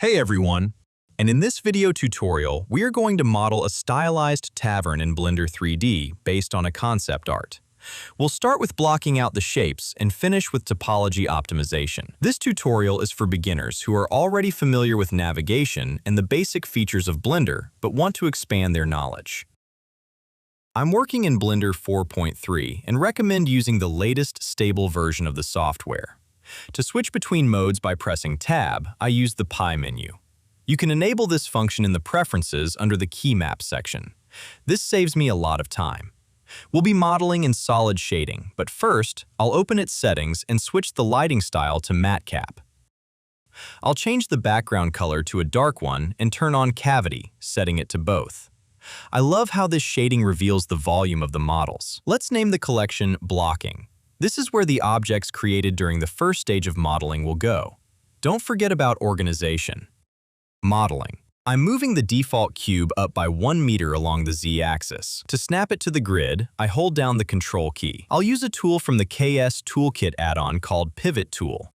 Hey everyone! And in this video tutorial, we are going to model a stylized tavern in Blender 3D based on a concept art. We'll start with blocking out the shapes and finish with topology optimization. This tutorial is for beginners who are already familiar with navigation and the basic features of Blender, but want to expand their knowledge. I'm working in Blender 4.3 and recommend using the latest stable version of the software. To switch between modes by pressing Tab, I use the Pie menu. You can enable this function in the Preferences under the Key Map section. This saves me a lot of time. We'll be modeling in solid shading, but first, I'll open its settings and switch the lighting style to Matte Cap. I'll change the background color to a dark one and turn on Cavity, setting it to both. I love how this shading reveals the volume of the models. Let's name the collection Blocking. This is where the objects created during the first stage of modeling will go. Don't forget about organization. Modeling. I'm moving the default cube up by 1 meter along the Z-axis. To snap it to the grid, I hold down the Control key. I'll use a tool from the KS Toolkit add-on called Pivot Tool.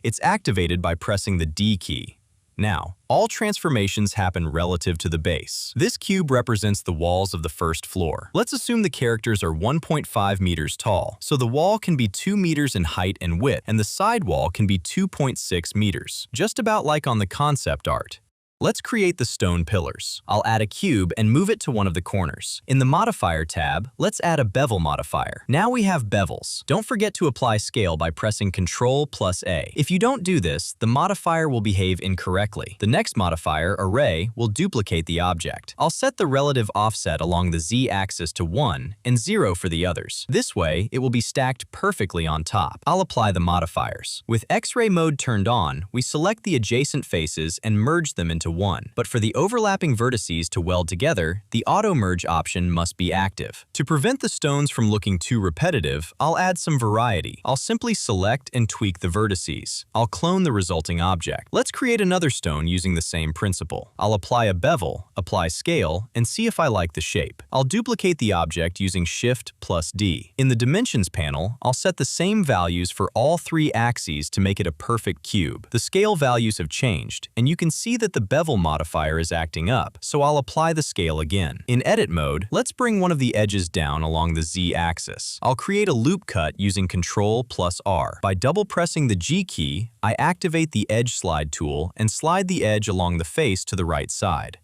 It's activated by pressing the D key. Now, all transformations happen relative to the base. This cube represents the walls of the first floor. Let's assume the characters are 1.5 meters tall, so the wall can be 2 meters in height and width, and the side wall can be 2.6 meters, just about like on the concept art. Let's create the stone pillars. I'll add a cube and move it to one of the corners. In the Modifier tab, let's add a bevel modifier. Now we have bevels. Don't forget to apply scale by pressing Ctrl+A. If you don't do this, the modifier will behave incorrectly. The next modifier, array, will duplicate the object. I'll set the relative offset along the Z-axis to 1 and 0 for the others. This way, it will be stacked perfectly on top. I'll apply the modifiers. With X-ray mode turned on, we select the adjacent faces and merge them into one. But for the overlapping vertices to weld together, the auto merge option must be active. To prevent the stones from looking too repetitive, I'll add some variety. I'll simply select and tweak the vertices. I'll clone the resulting object. Let's create another stone using the same principle. I'll apply a bevel, apply scale, and see if I like the shape. I'll duplicate the object using Shift+D. In the Dimensions panel, I'll set the same values for all 3 axes to make it a perfect cube. The scale values have changed, and you can see that the bevel modifier is acting up, so I'll apply the scale again. In edit mode, let's bring one of the edges down along the Z-axis. I'll create a loop cut using Ctrl+R. By double pressing the G key, I activate the Edge Slide tool and slide the edge along the face to the right side.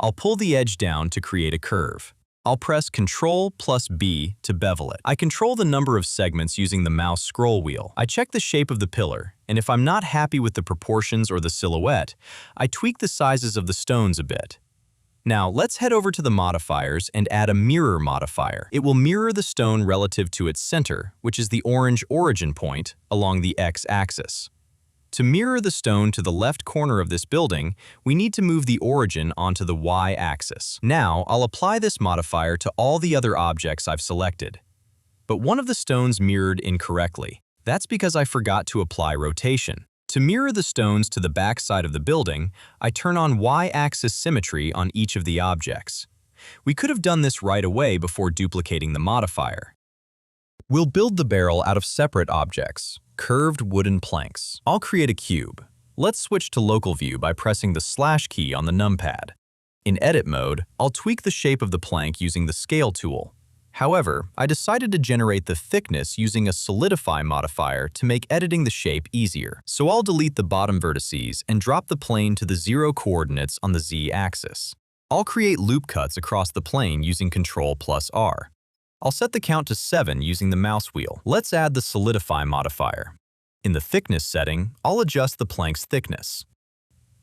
I'll pull the edge down to create a curve. I'll press Ctrl+B to bevel it. I control the number of segments using the mouse scroll wheel. I check the shape of the pillar, and if I'm not happy with the proportions or the silhouette, I tweak the sizes of the stones a bit. Now, let's head over to the modifiers and add a mirror modifier. It will mirror the stone relative to its center, which is the orange origin point, along the X-axis. To mirror the stone to the left corner of this building, we need to move the origin onto the Y-axis. Now, I'll apply this modifier to all the other objects I've selected. But one of the stones mirrored incorrectly. That's because I forgot to apply rotation. To mirror the stones to the back side of the building, I turn on Y-axis symmetry on each of the objects. We could have done this right away before duplicating the modifier. We'll build the barrel out of separate objects, curved wooden planks. I'll create a cube. Let's switch to local view by pressing the slash key on the numpad. In edit mode, I'll tweak the shape of the plank using the scale tool. However, I decided to generate the thickness using a solidify modifier to make editing the shape easier. So I'll delete the bottom vertices and drop the plane to the 0 coordinates on the Z-axis. I'll create loop cuts across the plane using Ctrl+R. I'll set the count to 7 using the mouse wheel. Let's add the solidify modifier. In the thickness setting, I'll adjust the plank's thickness.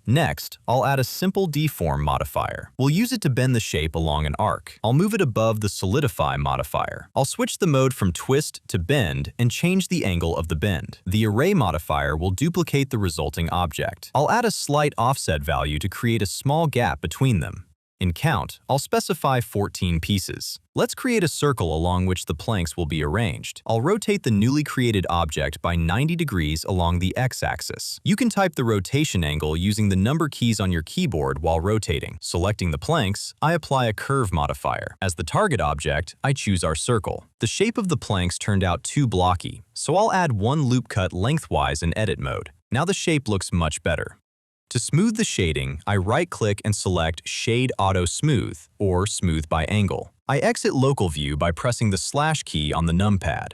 Next, I'll add a simple deform modifier. We'll use it to bend the shape along an arc. I'll move it above the solidify modifier. I'll switch the mode from twist to bend and change the angle of the bend. The array modifier will duplicate the resulting object. I'll add a slight offset value to create a small gap between them. In count, I'll specify 14 pieces. Let's create a circle along which the planks will be arranged. I'll rotate the newly created object by 90 degrees along the X-axis. You can type the rotation angle using the number keys on your keyboard while rotating. Selecting the planks, I apply a curve modifier. As the target object, I choose our circle. The shape of the planks turned out too blocky, so I'll add one loop cut lengthwise in edit mode. Now the shape looks much better. To smooth the shading, I right-click and select Shade Auto Smooth or Smooth by Angle. I exit Local View by pressing the slash key on the numpad.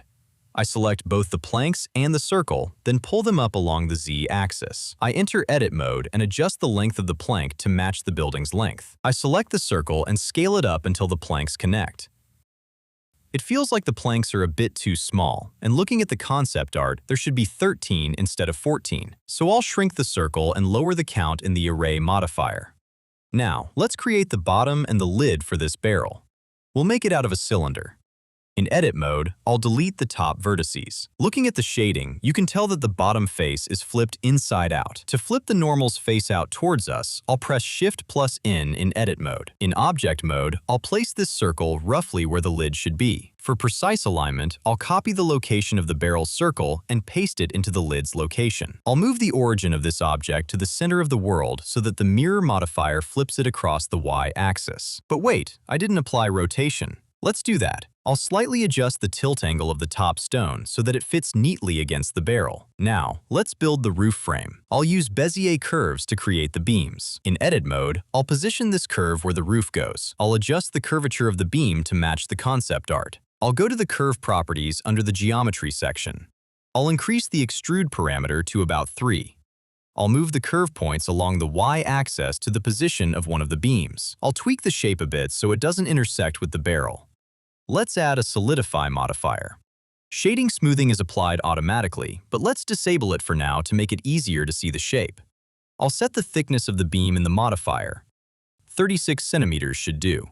I select both the planks and the circle, then pull them up along the Z-axis. I enter Edit mode and adjust the length of the plank to match the building's length. I select the circle and scale it up until the planks connect. It feels like the planks are a bit too small, and looking at the concept art, there should be 13 instead of 14. So I'll shrink the circle and lower the count in the array modifier. Now, let's create the bottom and the lid for this barrel. We'll make it out of a cylinder. In Edit mode, I'll delete the top vertices. Looking at the shading, you can tell that the bottom face is flipped inside out. To flip the normal's face out towards us, I'll press Shift+N in Edit mode. In Object mode, I'll place this circle roughly where the lid should be. For precise alignment, I'll copy the location of the barrel's circle and paste it into the lid's location. I'll move the origin of this object to the center of the world so that the mirror modifier flips it across the Y-axis. But wait, I didn't apply rotation. Let's do that. I'll slightly adjust the tilt angle of the top stone so that it fits neatly against the barrel. Now, let's build the roof frame. I'll use Bezier curves to create the beams. In Edit mode, I'll position this curve where the roof goes. I'll adjust the curvature of the beam to match the concept art. I'll go to the curve properties under the geometry section. I'll increase the extrude parameter to about 3. I'll move the curve points along the Y-axis to the position of one of the beams. I'll tweak the shape a bit so it doesn't intersect with the barrel. Let's add a solidify modifier. Shading smoothing is applied automatically, but let's disable it for now to make it easier to see the shape. I'll set the thickness of the beam in the modifier. 36 centimeters should do.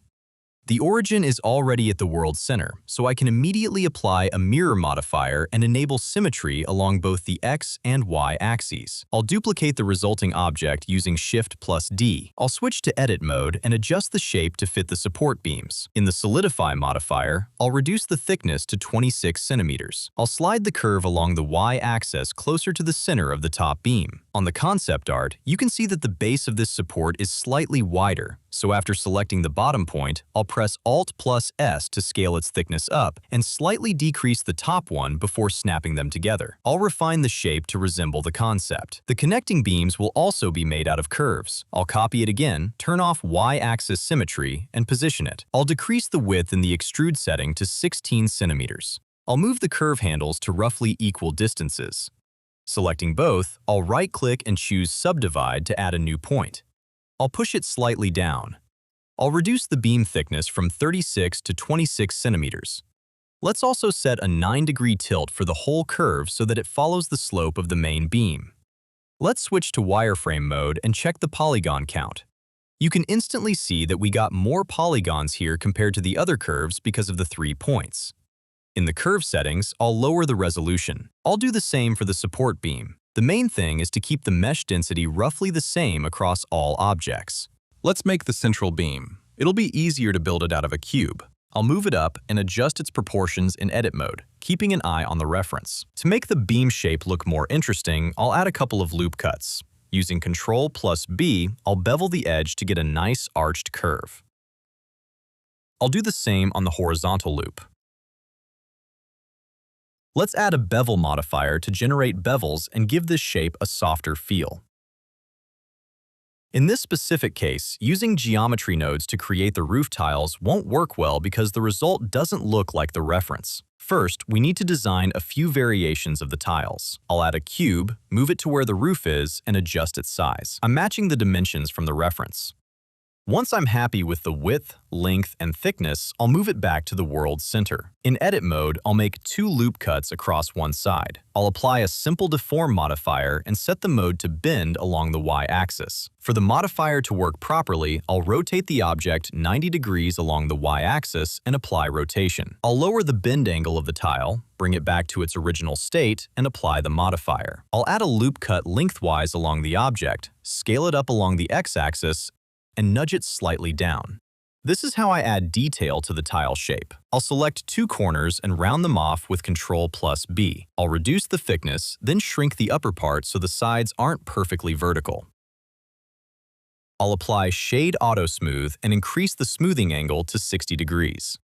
The origin is already at the world center, so I can immediately apply a mirror modifier and enable symmetry along both the X and Y axes. I'll duplicate the resulting object using Shift+D. I'll switch to Edit mode and adjust the shape to fit the support beams. In the Solidify modifier, I'll reduce the thickness to 26 centimeters. I'll slide the curve along the Y-axis closer to the center of the top beam. On the concept art, you can see that the base of this support is slightly wider, so after selecting the bottom point, I'll press Alt+S to scale its thickness up and slightly decrease the top one before snapping them together. I'll refine the shape to resemble the concept. The connecting beams will also be made out of curves. I'll copy it again, turn off Y-axis symmetry, and position it. I'll decrease the width in the extrude setting to 16 centimeters. I'll move the curve handles to roughly equal distances. Selecting both, I'll right-click and choose Subdivide to add a new point. I'll push it slightly down. I'll reduce the beam thickness from 36 to 26 centimeters. Let's also set a 9-degree tilt for the whole curve so that it follows the slope of the main beam. Let's switch to wireframe mode and check the polygon count. You can instantly see that we got more polygons here compared to the other curves because of the 3 points. In the curve settings, I'll lower the resolution. I'll do the same for the support beam. The main thing is to keep the mesh density roughly the same across all objects. Let's make the central beam. It'll be easier to build it out of a cube. I'll move it up and adjust its proportions in Edit mode, keeping an eye on the reference. To make the beam shape look more interesting, I'll add a couple of loop cuts. Using Ctrl+B, I'll bevel the edge to get a nice arched curve. I'll do the same on the horizontal loop. Let's add a bevel modifier to generate bevels and give this shape a softer feel. In this specific case, using geometry nodes to create the roof tiles won't work well because the result doesn't look like the reference. First, we need to design a few variations of the tiles. I'll add a cube, move it to where the roof is, and adjust its size. I'm matching the dimensions from the reference. Once I'm happy with the width, length, and thickness, I'll move it back to the world center. In Edit mode, I'll make 2 loop cuts across one side. I'll apply a simple deform modifier and set the mode to bend along the Y-axis. For the modifier to work properly, I'll rotate the object 90 degrees along the Y-axis and apply rotation. I'll lower the bend angle of the tile, bring it back to its original state, and apply the modifier. I'll add a loop cut lengthwise along the object, scale it up along the X-axis, and nudge it slightly down. This is how I add detail to the tile shape. I'll select 2 corners and round them off with Ctrl+B. I'll reduce the thickness, then shrink the upper part so the sides aren't perfectly vertical. I'll apply Shade Auto Smooth and increase the smoothing angle to 60 degrees.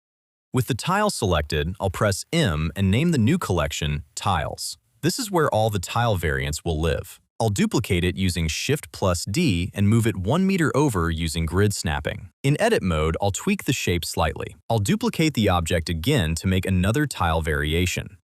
With the tile selected, I'll press M and name the new collection Tiles. This is where all the tile variants will live. I'll duplicate it using Shift+D and move it 1 meter over using grid snapping. In edit mode, I'll tweak the shape slightly. I'll duplicate the object again to make another tile variation.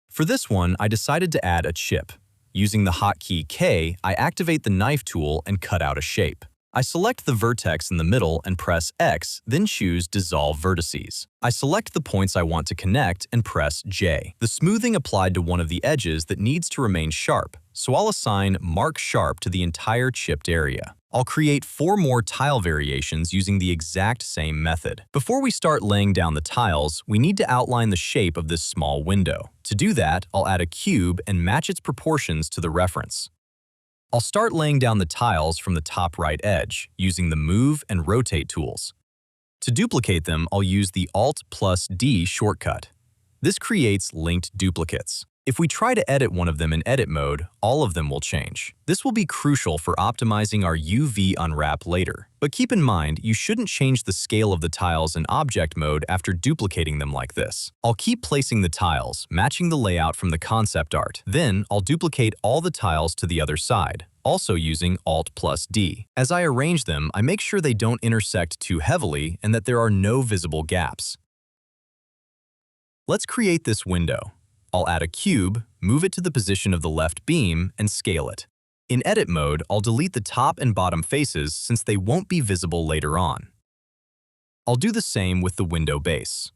For this one, I decided to add a chip. Using the hotkey K, I activate the knife tool and cut out a shape. I select the vertex in the middle and press X, then choose Dissolve Vertices. I select the points I want to connect and press J. The smoothing applied to one of the edges that needs to remain sharp, so I'll assign Mark Sharp to the entire chipped area. I'll create 4 more tile variations using the exact same method. Before we start laying down the tiles, we need to outline the shape of this small window. To do that, I'll add a cube and match its proportions to the reference. I'll start laying down the tiles from the top right edge, using the Move and Rotate tools. To duplicate them, I'll use the Alt+D shortcut. This creates linked duplicates. If we try to edit one of them in edit mode, all of them will change. This will be crucial for optimizing our UV unwrap later. But keep in mind, you shouldn't change the scale of the tiles in object mode after duplicating them like this. I'll keep placing the tiles, matching the layout from the concept art. Then, I'll duplicate all the tiles to the other side, also using Alt+D. As I arrange them, I make sure they don't intersect too heavily and that there are no visible gaps. Let's create this window. I'll add a cube, move it to the position of the left beam, and scale it. In edit mode, I'll delete the top and bottom faces since they won't be visible later on. I'll do the same with the window base.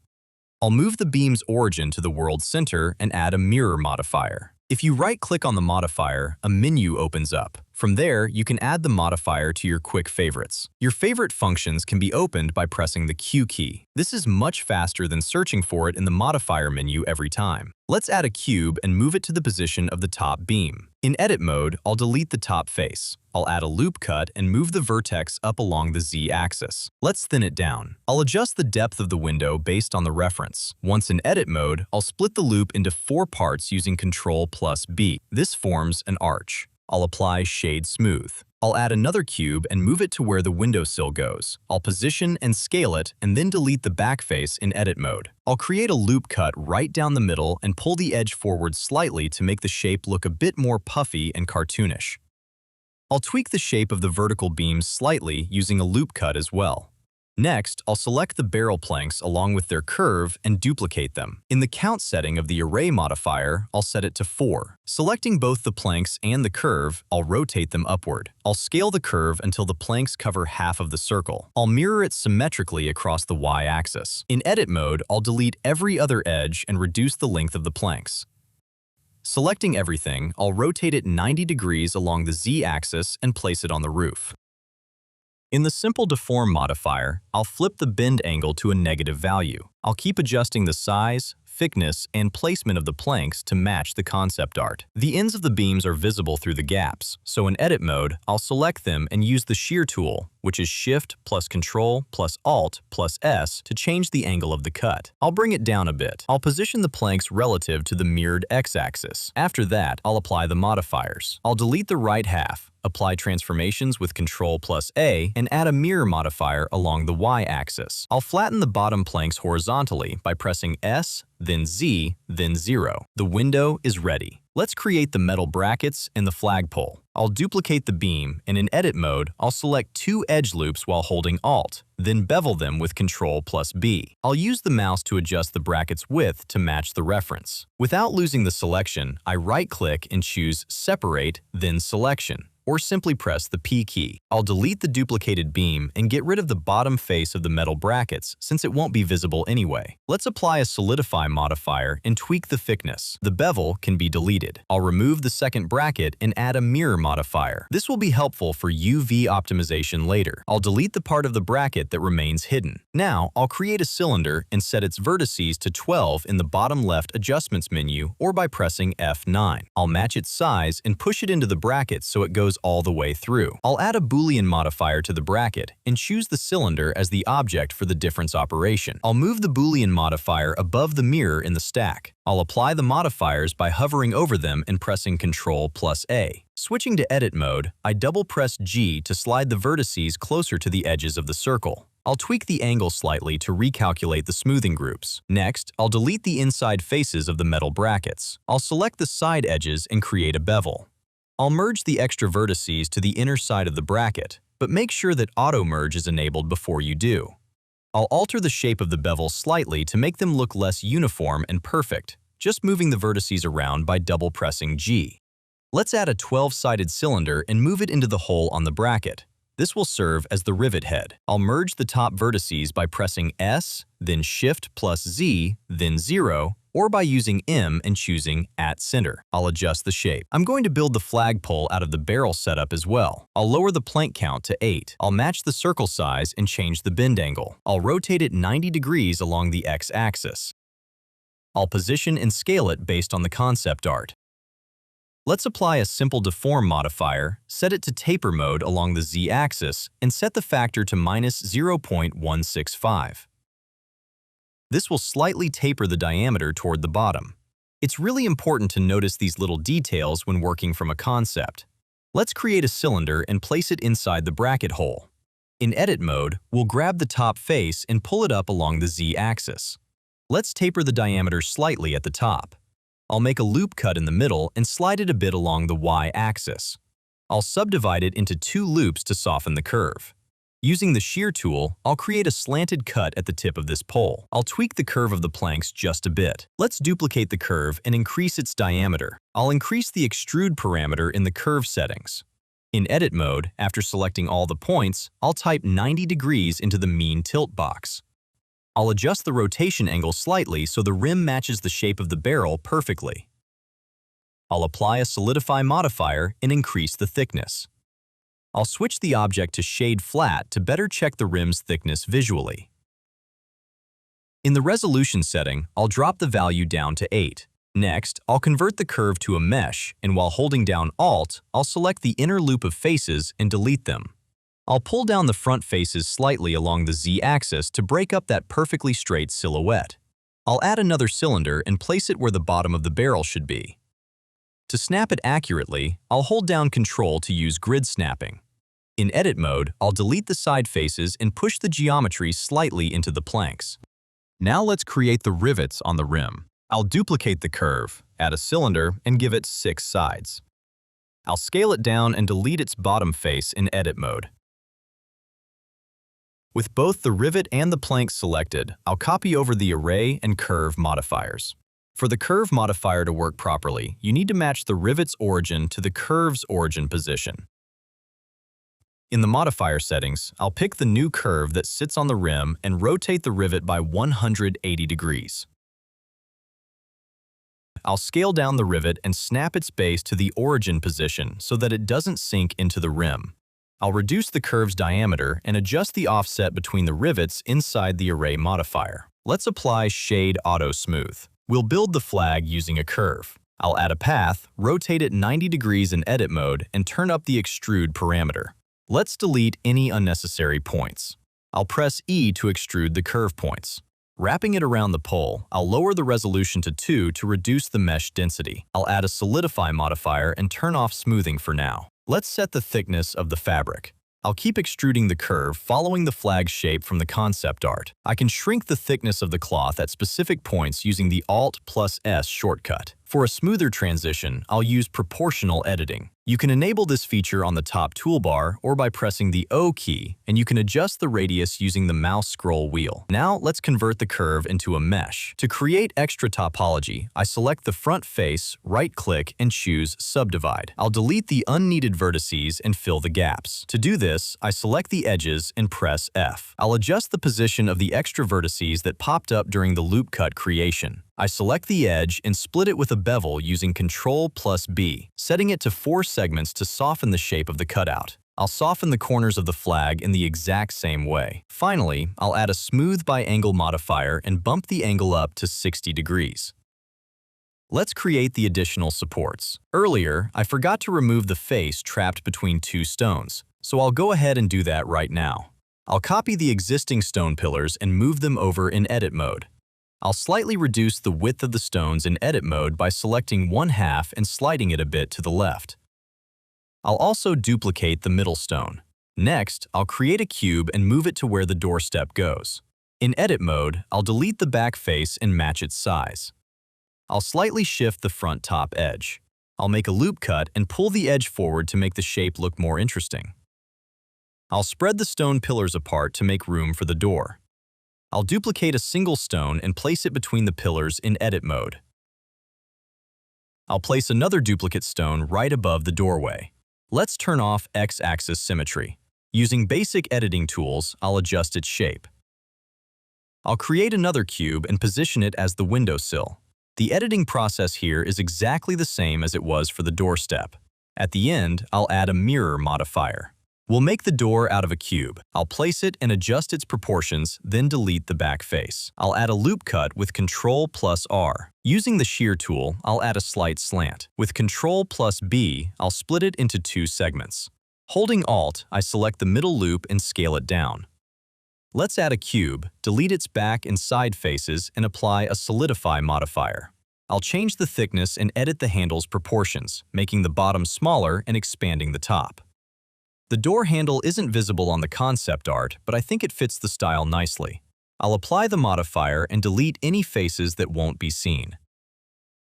I'll move the beam's origin to the world center and add a mirror modifier. If you right-click on the modifier, a menu opens up. From there, you can add the modifier to your quick favorites. Your favorite functions can be opened by pressing the Q key. This is much faster than searching for it in the modifier menu every time. Let's add a cube and move it to the position of the top beam. In edit mode, I'll delete the top face. I'll add a loop cut and move the vertex up along the Z-axis. Let's thin it down. I'll adjust the depth of the window based on the reference. Once in edit mode, I'll split the loop into 4 parts using Ctrl+B. This forms an arch. I'll apply Shade Smooth. I'll add another cube and move it to where the windowsill goes. I'll position and scale it and then delete the back face in edit mode. I'll create a loop cut right down the middle and pull the edge forward slightly to make the shape look a bit more puffy and cartoonish. I'll tweak the shape of the vertical beams slightly using a loop cut as well. Next, I'll select the barrel planks along with their curve and duplicate them. In the count setting of the array modifier, I'll set it to 4. Selecting both the planks and the curve, I'll rotate them upward. I'll scale the curve until the planks cover half of the circle. I'll mirror it symmetrically across the Y-axis. In edit mode, I'll delete every other edge and reduce the length of the planks. Selecting everything, I'll rotate it 90 degrees along the Z-axis and place it on the roof. In the Simple Deform modifier, I'll flip the bend angle to a negative value. I'll keep adjusting the size, thickness, and placement of the planks to match the concept art. The ends of the beams are visible through the gaps, so in edit mode, I'll select them and use the shear tool, which is Shift plus Control plus Alt plus S to change the angle of the cut. I'll bring it down a bit. I'll position the planks relative to the mirrored X-axis. After that, I'll apply the modifiers. I'll delete the right half, apply transformations with Ctrl+A, and add a mirror modifier along the Y-axis. I'll flatten the bottom planks horizontally by pressing S, then Z, then 0. The window is ready. Let's create the metal brackets and the flagpole. I'll duplicate the beam, and in edit mode, I'll select 2 edge loops while holding Alt, then bevel them with Ctrl+B. I'll use the mouse to adjust the bracket's width to match the reference. Without losing the selection, I right-click and choose Separate, then Selection, or simply press the P key. I'll delete the duplicated beam and get rid of the bottom face of the metal brackets since it won't be visible anyway. Let's apply a Solidify modifier and tweak the thickness. The bevel can be deleted. I'll remove the second bracket and add a mirror modifier. This will be helpful for UV optimization later. I'll delete the part of the bracket that remains hidden. Now, I'll create a cylinder and set its vertices to 12 in the bottom left adjustments menu or by pressing F9. I'll match its size and push it into the bracket so it goes all the way through. I'll add a Boolean modifier to the bracket and choose the cylinder as the object for the difference operation. I'll move the Boolean modifier above the mirror in the stack. I'll apply the modifiers by hovering over them and pressing Ctrl+A. Switching to edit mode, I double-press G to slide the vertices closer to the edges of the circle. I'll tweak the angle slightly to recalculate the smoothing groups. Next, I'll delete the inside faces of the metal brackets. I'll select the side edges and create a bevel. I'll merge the extra vertices to the inner side of the bracket, but make sure that auto merge is enabled before you do. I'll alter the shape of the bevel slightly to make them look less uniform and perfect, just moving the vertices around by double pressing G. Let's add a 12-sided cylinder and move it into the hole on the bracket. This will serve as the rivet head. I'll merge the top vertices by pressing S, then Shift plus Z, then 0, or by using M and choosing at center. I'll adjust the shape. I'm going to build the flagpole out of the barrel setup as well. I'll lower the plank count to 8. I'll match the circle size and change the bend angle. I'll rotate it 90 degrees along the X-axis. I'll position and scale it based on the concept art. Let's apply a simple deform modifier, set it to taper mode along the Z-axis, and set the factor to -0.165. This will slightly taper the diameter toward the bottom. It's really important to notice these little details when working from a concept. Let's create a cylinder and place it inside the bracket hole. In edit mode, we'll grab the top face and pull it up along the Z-axis. Let's taper the diameter slightly at the top. I'll make a loop cut in the middle and slide it a bit along the Y-axis. I'll subdivide it into 2 loops to soften the curve. Using the shear tool, I'll create a slanted cut at the tip of this pole. I'll tweak the curve of the planks just a bit. Let's duplicate the curve and increase its diameter. I'll increase the extrude parameter in the curve settings. In edit mode, after selecting all the points, I'll type 90 degrees into the mean tilt box. I'll adjust the rotation angle slightly so the rim matches the shape of the barrel perfectly. I'll apply a solidify modifier and increase the thickness. I'll switch the object to shade flat to better check the rim's thickness visually. In the resolution setting, I'll drop the value down to 8. Next, I'll convert the curve to a mesh, and while holding down Alt, I'll select the inner loop of faces and delete them. I'll pull down the front faces slightly along the Z-axis to break up that perfectly straight silhouette. I'll add another cylinder and place it where the bottom of the barrel should be. To snap it accurately, I'll hold down Control to use grid snapping. In edit mode, I'll delete the side faces and push the geometry slightly into the planks. Now let's create the rivets on the rim. I'll duplicate the curve, add a cylinder, and give it 6 sides. I'll scale it down and delete its bottom face in edit mode. With both the rivet and the plank selected, I'll copy over the array and curve modifiers. For the curve modifier to work properly, you need to match the rivet's origin to the curve's origin position. In the modifier settings, I'll pick the new curve that sits on the rim and rotate the rivet by 180 degrees. I'll scale down the rivet and snap its base to the origin position so that it doesn't sink into the rim. I'll reduce the curve's diameter and adjust the offset between the rivets inside the array modifier. Let's apply Shade Auto Smooth. We'll build the flag using a curve. I'll add a path, rotate it 90 degrees in edit mode, and turn up the extrude parameter. Let's delete any unnecessary points. I'll press E to extrude the curve points. Wrapping it around the pole, I'll lower the resolution to 2 to reduce the mesh density. I'll add a solidify modifier and turn off smoothing for now. Let's set the thickness of the fabric. I'll keep extruding the curve following the flag shape from the concept art. I can shrink the thickness of the cloth at specific points using the Alt+S shortcut. For a smoother transition, I'll use proportional editing. You can enable this feature on the top toolbar or by pressing the O key, and you can adjust the radius using the mouse scroll wheel. Now let's convert the curve into a mesh. To create extra topology, I select the front face, right-click, and choose Subdivide. I'll delete the unneeded vertices and fill the gaps. To do this, I select the edges and press F. I'll adjust the position of the extra vertices that popped up during the loop cut creation. I select the edge and split it with a bevel using Ctrl+B, setting it to 4 segments to soften the shape of the cutout. I'll soften the corners of the flag in the exact same way. Finally, I'll add a Smooth by Angle modifier and bump the angle up to 60 degrees. Let's create the additional supports. Earlier, I forgot to remove the face trapped between 2 stones, so I'll go ahead and do that right now. I'll copy the existing stone pillars and move them over in edit mode. I'll slightly reduce the width of the stones in edit mode by selecting 1/2 and sliding it a bit to the left. I'll also duplicate the middle stone. Next, I'll create a cube and move it to where the doorstep goes. In edit mode, I'll delete the back face and match its size. I'll slightly shift the front top edge. I'll make a loop cut and pull the edge forward to make the shape look more interesting. I'll spread the stone pillars apart to make room for the door. I'll duplicate a single stone and place it between the pillars in edit mode. I'll place another duplicate stone right above the doorway. Let's turn off X-axis symmetry. Using basic editing tools, I'll adjust its shape. I'll create another cube and position it as the windowsill. The editing process here is exactly the same as it was for the doorstep. At the end, I'll add a mirror modifier. We'll make the door out of a cube. I'll place it and adjust its proportions, then delete the back face. I'll add a loop cut with Ctrl+R. Using the shear tool, I'll add a slight slant. With Ctrl+B, I'll split it into 2 segments. Holding Alt, I select the middle loop and scale it down. Let's add a cube, delete its back and side faces, and apply a solidify modifier. I'll change the thickness and edit the handle's proportions, making the bottom smaller and expanding the top. The door handle isn't visible on the concept art, but I think it fits the style nicely. I'll apply the modifier and delete any faces that won't be seen.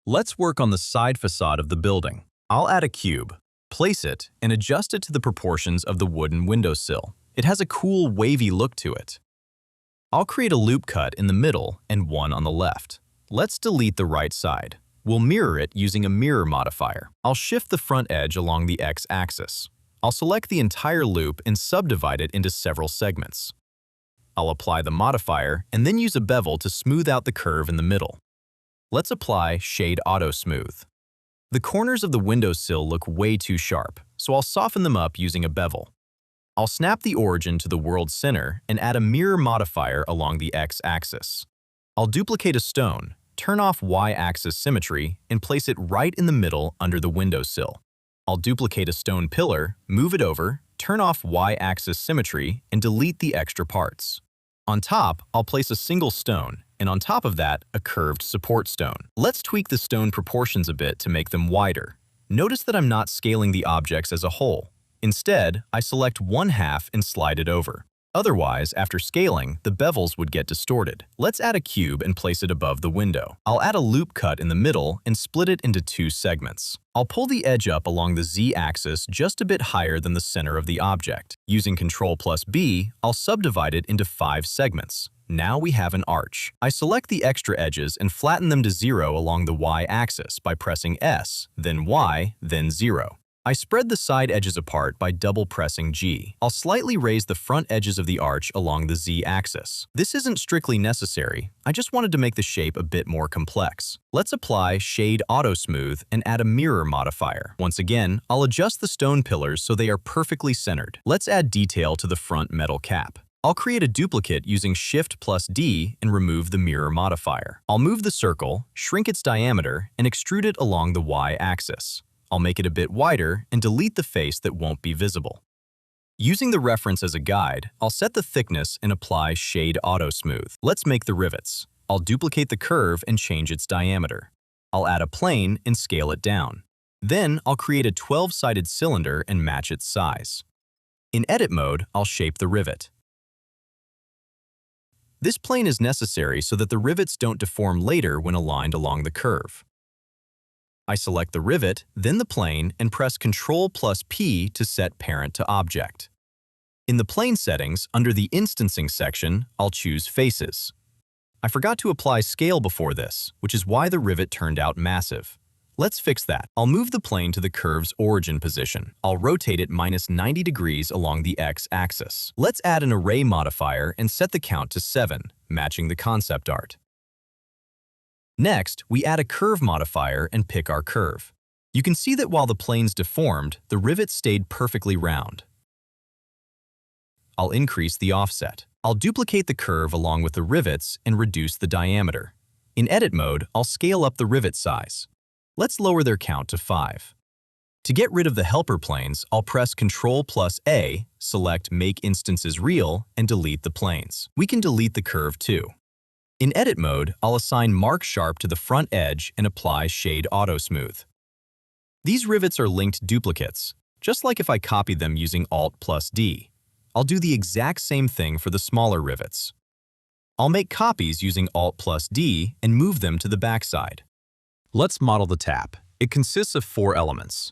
Let's work on the side facade of the building. I'll add a cube, place it, and adjust it to the proportions of the wooden windowsill. It has a cool, wavy look to it. I'll create a loop cut in the middle and one on the left. Let's delete the right side. We'll mirror it using a mirror modifier. I'll shift the front edge along the X-axis. I'll select the entire loop and subdivide it into several segments. I'll apply the modifier and then use a bevel to smooth out the curve in the middle. Let's apply Shade Auto Smooth. The corners of the windowsill look way too sharp, so I'll soften them up using a bevel. I'll snap the origin to the world center and add a mirror modifier along the X-axis. I'll duplicate a stone, turn off Y-axis symmetry, and place it right in the middle under the windowsill. I'll duplicate a stone pillar, move it over, turn off Y-axis symmetry, and delete the extra parts. On top, I'll place a single stone, and on top of that, a curved support stone. Let's tweak the stone proportions a bit to make them wider. Notice that I'm not scaling the objects as a whole. Instead, I select 1/2 and slide it over. Otherwise, after scaling, the bevels would get distorted. Let's add a cube and place it above the window. I'll add a loop cut in the middle and split it into 2 segments. I'll pull the edge up along the Z-axis just a bit higher than the center of the object. Using Ctrl+B, I'll subdivide it into 5 segments. Now we have an arch. I select the extra edges and flatten them to 0 along the Y-axis by pressing S, then Y, then 0. I spread the side edges apart by double pressing G. I'll slightly raise the front edges of the arch along the Z-axis. This isn't strictly necessary, I just wanted to make the shape a bit more complex. Let's apply Shade Auto Smooth and add a mirror modifier. Once again, I'll adjust the stone pillars so they are perfectly centered. Let's add detail to the front metal cap. I'll create a duplicate using Shift+D and remove the mirror modifier. I'll move the circle, shrink its diameter, and extrude it along the Y-axis. I'll make it a bit wider and delete the face that won't be visible. Using the reference as a guide, I'll set the thickness and apply Shade Auto Smooth. Let's make the rivets. I'll duplicate the curve and change its diameter. I'll add a plane and scale it down. Then I'll create a 12-sided cylinder and match its size. In edit mode, I'll shape the rivet. This plane is necessary so that the rivets don't deform later when aligned along the curve. I select the rivet, then the plane, and press Ctrl+P to set parent to object. In the plane settings, under the instancing section, I'll choose faces. I forgot to apply scale before this, which is why the rivet turned out massive. Let's fix that. I'll move the plane to the curve's origin position. I'll rotate it -90 degrees along the X-axis. Let's add an array modifier and set the count to 7, matching the concept art. Next, we add a curve modifier and pick our curve. You can see that while the plane's deformed, the rivet stayed perfectly round. I'll increase the offset. I'll duplicate the curve along with the rivets and reduce the diameter. In edit mode, I'll scale up the rivet size. Let's lower their count to 5. To get rid of the helper planes, I'll press Ctrl+A, select Make Instances Real, and delete the planes. We can delete the curve too. In edit mode, I'll assign Mark Sharp to the front edge and apply Shade Auto Smooth. These rivets are linked duplicates, just like if I copied them using Alt+D. I'll do the exact same thing for the smaller rivets. I'll make copies using Alt+D and move them to the backside. Let's model the tap. It consists of 4 elements.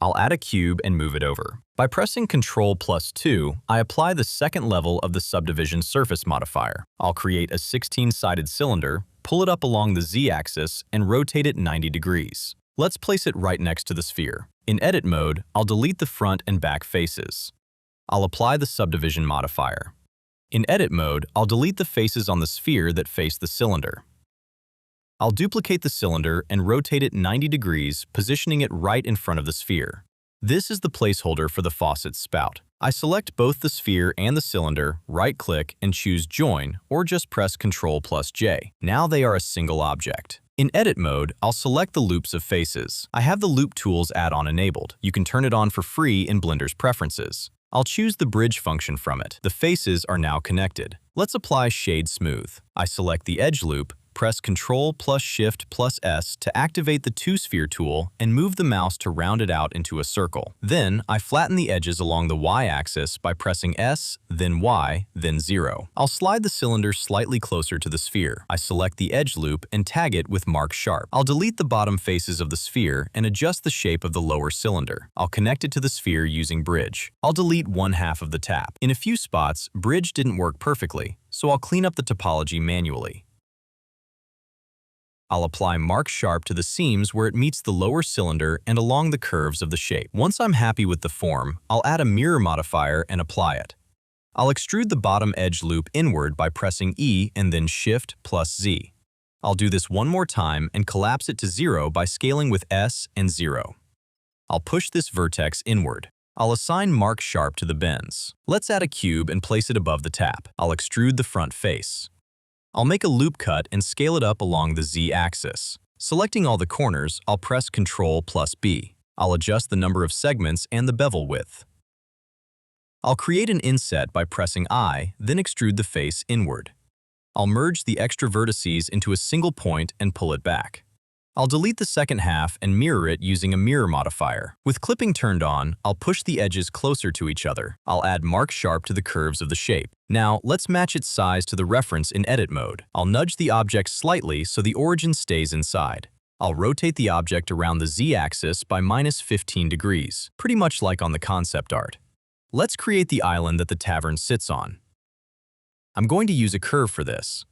I'll add a cube and move it over. By pressing Ctrl+2, I apply the second level of the subdivision surface modifier. I'll create a 16-sided cylinder, pull it up along the z-axis, and rotate it 90 degrees. Let's place it right next to the sphere. In edit mode, I'll delete the front and back faces. I'll apply the subdivision modifier. In edit mode, I'll delete the faces on the sphere that face the cylinder. I'll duplicate the cylinder and rotate it 90 degrees, positioning it right in front of the sphere. This is the placeholder for the faucet's spout. I select both the sphere and the cylinder, right-click, and choose Join, or just press Ctrl+J. Now they are a single object. In edit mode, I'll select the loops of faces. I have the Loop Tools add-on enabled. You can turn it on for free in Blender's preferences. I'll choose the bridge function from it. The faces are now connected. Let's apply Shade Smooth. I select the edge loop, press Ctrl+Shift+S to activate the 2-sphere tool and move the mouse to round it out into a circle. Then, I flatten the edges along the y-axis by pressing S, then Y, then 0. I'll slide the cylinder slightly closer to the sphere. I select the edge loop and tag it with Mark Sharp. I'll delete the bottom faces of the sphere and adjust the shape of the lower cylinder. I'll connect it to the sphere using Bridge. I'll delete 1/2 of the tap. In a few spots, Bridge didn't work perfectly, so I'll clean up the topology manually. I'll apply Mark Sharp to the seams where it meets the lower cylinder and along the curves of the shape. Once I'm happy with the form, I'll add a mirror modifier and apply it. I'll extrude the bottom edge loop inward by pressing E and then Shift+Z. I'll do this one more time and collapse it to 0 by scaling with S and 0. I'll push this vertex inward. I'll assign Mark Sharp to the bends. Let's add a cube and place it above the tap. I'll extrude the front face. I'll make a loop cut and scale it up along the z-axis. Selecting all the corners, I'll press Ctrl+B. I'll adjust the number of segments and the bevel width. I'll create an inset by pressing I, then extrude the face inward. I'll merge the extra vertices into a single point and pull it back. I'll delete the second half and mirror it using a mirror modifier. With clipping turned on, I'll push the edges closer to each other. I'll add Mark Sharp to the curves of the shape. Now, let's match its size to the reference in edit mode. I'll nudge the object slightly so the origin stays inside. I'll rotate the object around the z-axis by -15 degrees, pretty much like on the concept art. Let's create the island that the tavern sits on. I'm going to use a curve for this.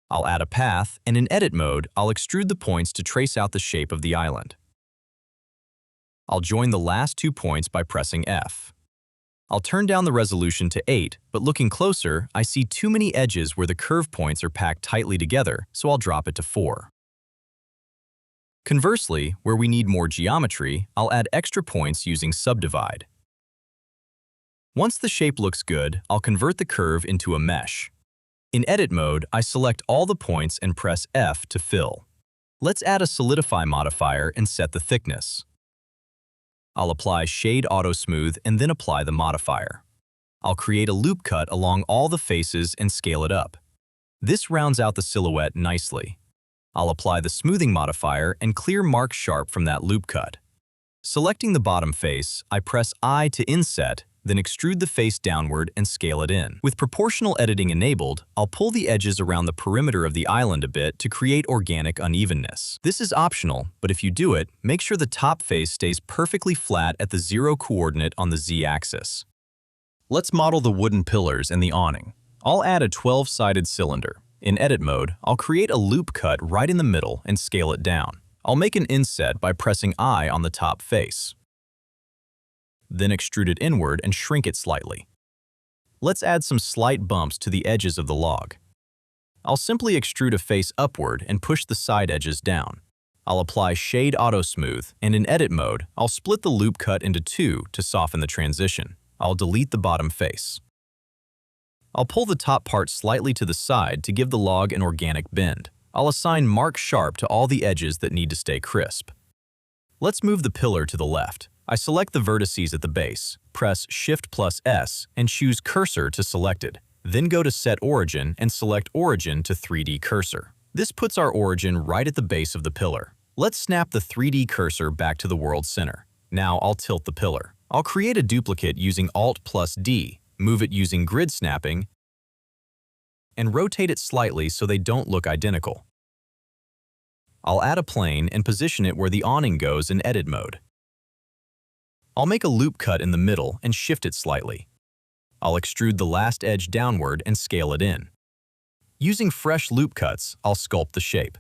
I'll add a path, and in edit mode, I'll extrude the points to trace out the shape of the island. I'll join the last 2 points by pressing F. I'll turn down the resolution to 8, but looking closer, I see too many edges where the curve points are packed tightly together, so I'll drop it to 4. Conversely, where we need more geometry, I'll add extra points using Subdivide. Once the shape looks good, I'll convert the curve into a mesh. In edit mode, I select all the points and press F to fill. Let's add a solidify modifier and set the thickness. I'll apply Shade Auto Smooth and then apply the modifier. I'll create a loop cut along all the faces and scale it up. This rounds out the silhouette nicely. I'll apply the smoothing modifier and clear Mark Sharp from that loop cut. Selecting the bottom face, I press I to inset, then extrude the face downward and scale it in. With proportional editing enabled, I'll pull the edges around the perimeter of the island a bit to create organic unevenness. This is optional, but if you do it, make sure the top face stays perfectly flat at the 0 coordinate on the z-axis. Let's model the wooden pillars and the awning. I'll add a 12-sided cylinder. In edit mode, I'll create a loop cut right in the middle and scale it down. I'll make an inset by pressing I on the top face. Then extrude it inward and shrink it slightly. Let's add some slight bumps to the edges of the log. I'll simply extrude a face upward and push the side edges down. I'll apply Shade Auto Smooth, and in edit mode, I'll split the loop cut into 2 to soften the transition. I'll delete the bottom face. I'll pull the top part slightly to the side to give the log an organic bend. I'll assign Mark Sharp to all the edges that need to stay crisp. Let's move the pillar to the left. I select the vertices at the base, press Shift+S, and choose Cursor to selected. Then go to Set Origin and select Origin to 3D Cursor. This puts our origin right at the base of the pillar. Let's snap the 3D cursor back to the world center. Now I'll tilt the pillar. I'll create a duplicate using Alt+D, move it using grid snapping, and rotate it slightly so they don't look identical. I'll add a plane and position it where the awning goes in edit mode. I'll make a loop cut in the middle and shift it slightly. I'll extrude the last edge downward and scale it in. Using fresh loop cuts, I'll sculpt the shape.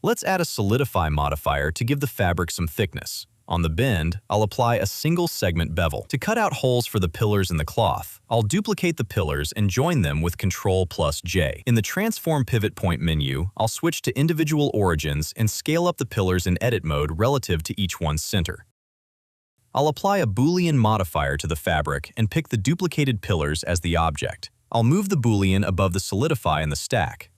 Let's add a solidify modifier to give the fabric some thickness. On the bend, I'll apply a single segment bevel. To cut out holes for the pillars in the cloth, I'll duplicate the pillars and join them with Ctrl+J. In the Transform Pivot Point menu, I'll switch to Individual Origins and scale up the pillars in edit mode relative to each one's center. I'll apply a Boolean modifier to the fabric and pick the duplicated pillars as the object. I'll move the Boolean above the solidify in the stack,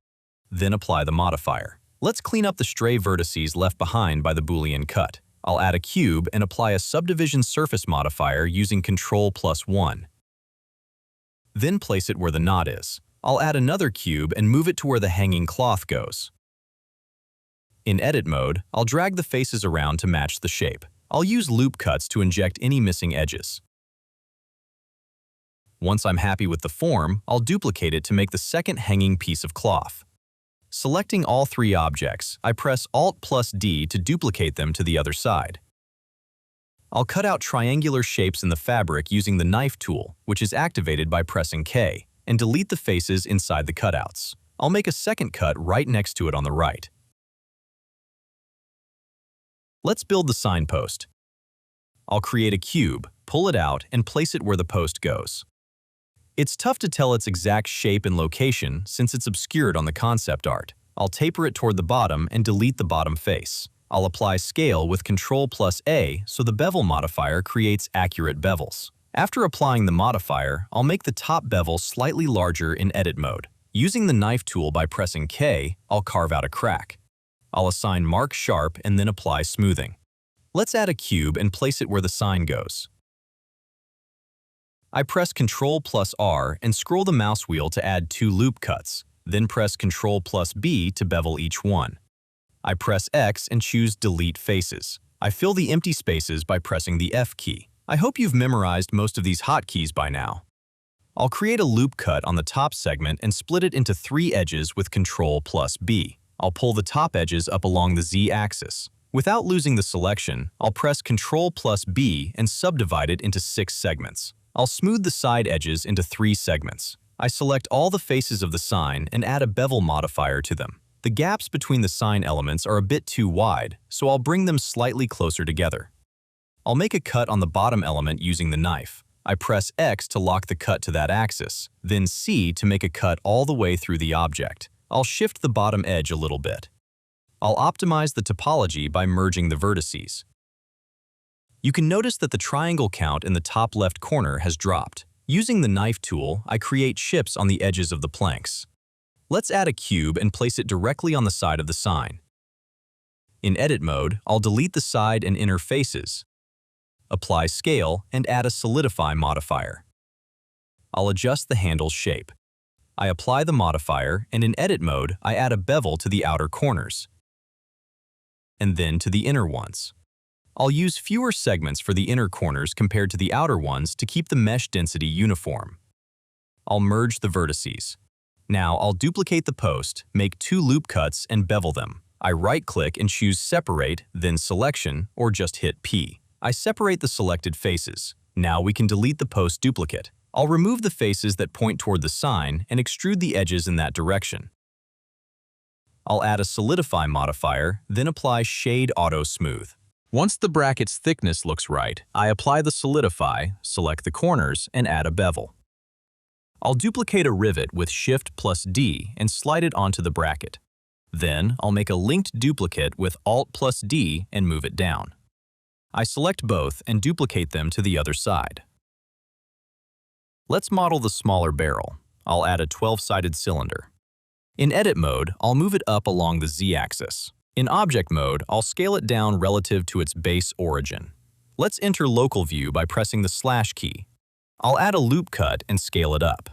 then apply the modifier. Let's clean up the stray vertices left behind by the Boolean cut. I'll add a cube and apply a subdivision surface modifier using Ctrl+1. Then place it where the knot is. I'll add another cube and move it to where the hanging cloth goes. In edit mode, I'll drag the faces around to match the shape. I'll use loop cuts to inject any missing edges. Once I'm happy with the form, I'll duplicate it to make the second hanging piece of cloth. Selecting all three objects, I press Alt+D to duplicate them to the other side. I'll cut out triangular shapes in the fabric using the knife tool, which is activated by pressing K, and delete the faces inside the cutouts. I'll make a second cut right next to it on the right. Let's build the signpost. I'll create a cube, pull it out, and place it where the post goes. It's tough to tell its exact shape and location since it's obscured on the concept art. I'll taper it toward the bottom and delete the bottom face. I'll apply scale with Ctrl+A so the bevel modifier creates accurate bevels. After applying the modifier, I'll make the top bevel slightly larger in edit mode. Using the knife tool by pressing K, I'll carve out a crack. I'll assign Mark Sharp and then apply smoothing. Let's add a cube and place it where the sign goes. I press Ctrl+R and scroll the mouse wheel to add 2 loop cuts, then press Ctrl+B to bevel each one. I press X and choose Delete Faces. I fill the empty spaces by pressing the F key. I hope you've memorized most of these hotkeys by now. I'll create a loop cut on the top segment and split it into 3 edges with Ctrl+B. I'll pull the top edges up along the Z-axis. Without losing the selection, I'll press Ctrl+B and subdivide it into 6 segments. I'll smooth the side edges into 3 segments. I select all the faces of the sign and add a bevel modifier to them. The gaps between the sign elements are a bit too wide, so I'll bring them slightly closer together. I'll make a cut on the bottom element using the knife. I press X to lock the cut to that axis, then C to make a cut all the way through the object. I'll shift the bottom edge a little bit. I'll optimize the topology by merging the vertices. You can notice that the triangle count in the top left corner has dropped. Using the knife tool, I create ships on the edges of the planks. Let's add a cube and place it directly on the side of the sign. In edit mode, I'll delete the side and inner faces, apply scale, and add a solidify modifier. I'll adjust the handle's shape. I apply the modifier, and in edit mode, I add a bevel to the outer corners, and then to the inner ones. I'll use fewer segments for the inner corners compared to the outer ones to keep the mesh density uniform. I'll merge the vertices. Now I'll duplicate the post, make 2 loop cuts, and bevel them. I right-click and choose Separate, then Selection, or just hit P. I separate the selected faces. Now we can delete the post duplicate. I'll remove the faces that point toward the sign and extrude the edges in that direction. I'll add a Solidify modifier, then apply Shade Auto Smooth. Once the bracket's thickness looks right, I apply the Solidify, select the corners, and add a bevel. I'll duplicate a rivet with Shift+D and slide it onto the bracket. Then, I'll make a linked duplicate with Alt+D and move it down. I select both and duplicate them to the other side. Let's model the smaller barrel. I'll add a 12-sided cylinder. In edit mode, I'll move it up along the Z-axis. In object mode, I'll scale it down relative to its base origin. Let's enter local view by pressing the slash key. I'll add a loop cut and scale it up.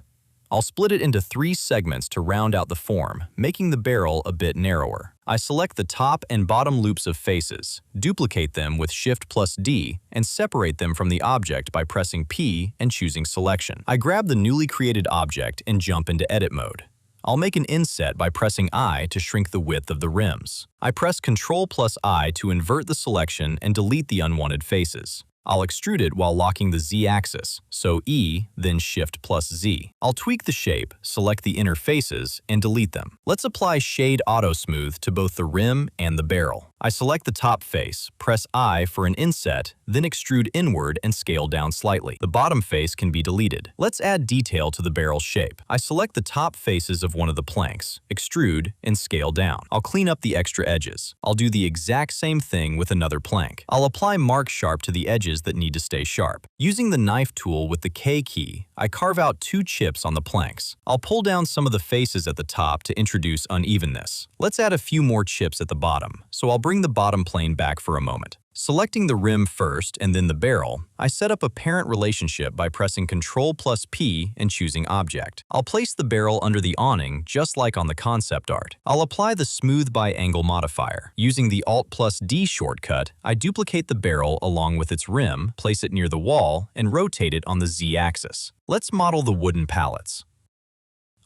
I'll split it into 3 segments to round out the form, making the barrel a bit narrower. I select the top and bottom loops of faces, duplicate them with Shift+D, and separate them from the object by pressing P and choosing Selection. I grab the newly created object and jump into edit mode. I'll make an inset by pressing I to shrink the width of the rims. I press Ctrl plus I to invert the selection and delete the unwanted faces. I'll extrude it while locking the Z-axis, so E, then Shift plus Z. I'll tweak the shape, select the inner faces, and delete them. Let's apply Shade Auto Smooth to both the rim and the barrel. I select the top face, press I for an inset, then extrude inward and scale down slightly. The bottom face can be deleted. Let's add detail to the barrel shape. I select the top faces of one of the planks, extrude, and scale down. I'll clean up the extra edges. I'll do the exact same thing with another plank. I'll apply Mark Sharp to the edges that need to stay sharp. Using the knife tool with the K key, I carve out 2 chips on the planks. I'll pull down some of the faces at the top to introduce unevenness. Let's add a few more chips at the bottom, so I'll bring the bottom plane back for a moment. Selecting the rim first and then the barrel, I set up a parent relationship by pressing Ctrl plus P and choosing Object. I'll place the barrel under the awning just like on the concept art. I'll apply the Smooth by Angle modifier. Using the Alt plus D shortcut, I duplicate the barrel along with its rim, place it near the wall, and rotate it on the Z-axis. Let's model the wooden pallets.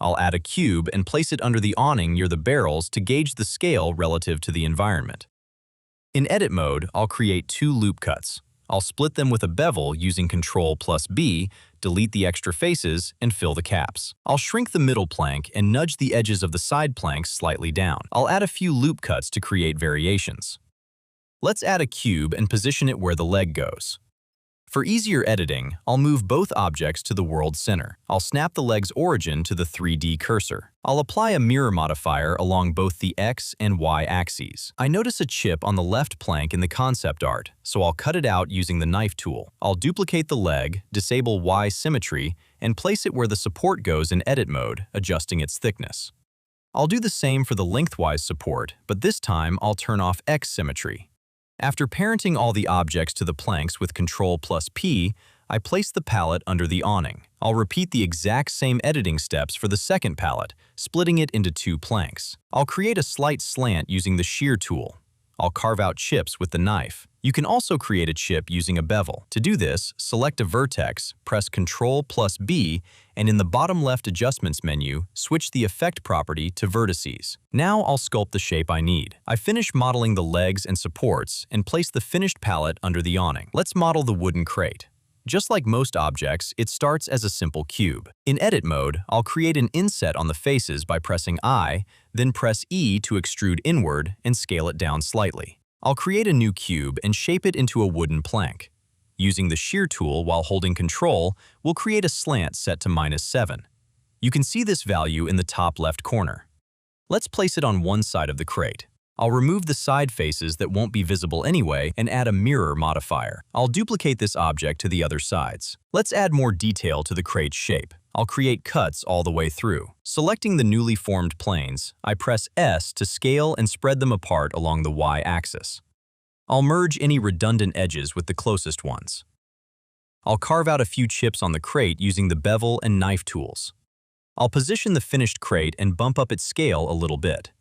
I'll add a cube and place it under the awning near the barrels to gauge the scale relative to the environment. In edit mode, I'll create 2 loop cuts. I'll split them with a bevel using Ctrl plus B, delete the extra faces, and fill the caps. I'll shrink the middle plank and nudge the edges of the side planks slightly down. I'll add a few loop cuts to create variations. Let's add a cube and position it where the leg goes. For easier editing, I'll move both objects to the world center. I'll snap the leg's origin to the 3D cursor. I'll apply a mirror modifier along both the X and Y axes. I notice a chip on the left plank in the concept art, so I'll cut it out using the knife tool. I'll duplicate the leg, disable Y symmetry, and place it where the support goes in edit mode, adjusting its thickness. I'll do the same for the lengthwise support, but this time I'll turn off X symmetry. After parenting all the objects to the planks with Ctrl plus P, I place the pallet under the awning. I'll repeat the exact same editing steps for the second pallet, splitting it into 2 planks. I'll create a slight slant using the shear tool. I'll carve out chips with the knife. You can also create a chip using a bevel. To do this, select a vertex, press Ctrl plus B, and in the bottom left adjustments menu, switch the effect property to vertices. Now I'll sculpt the shape I need. I finish modeling the legs and supports and place the finished pallet under the awning. Let's model the wooden crate. Just like most objects, it starts as a simple cube. In edit mode, I'll create an inset on the faces by pressing I, then press E to extrude inward and scale it down slightly. I'll create a new cube and shape it into a wooden plank. Using the shear tool while holding Ctrl, we'll create a slant set to -7. You can see this value in the top left corner. Let's place it on one side of the crate. I'll remove the side faces that won't be visible anyway and add a mirror modifier. I'll duplicate this object to the other sides. Let's add more detail to the crate's shape. I'll create cuts all the way through. Selecting the newly formed planes, I press S to scale and spread them apart along the Y-axis. I'll merge any redundant edges with the closest ones. I'll carve out a few chips on the crate using the bevel and knife tools. I'll position the finished crate and bump up its scale a little bit.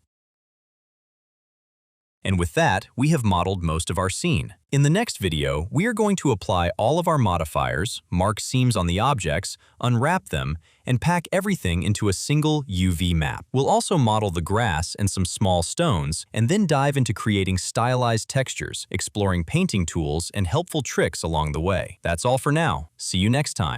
And with that, we have modeled most of our scene. In the next video, we are going to apply all of our modifiers, mark seams on the objects, unwrap them, and pack everything into a single UV map. We'll also model the grass and some small stones, and then dive into creating stylized textures, exploring painting tools, and helpful tricks along the way. That's all for now. See you next time.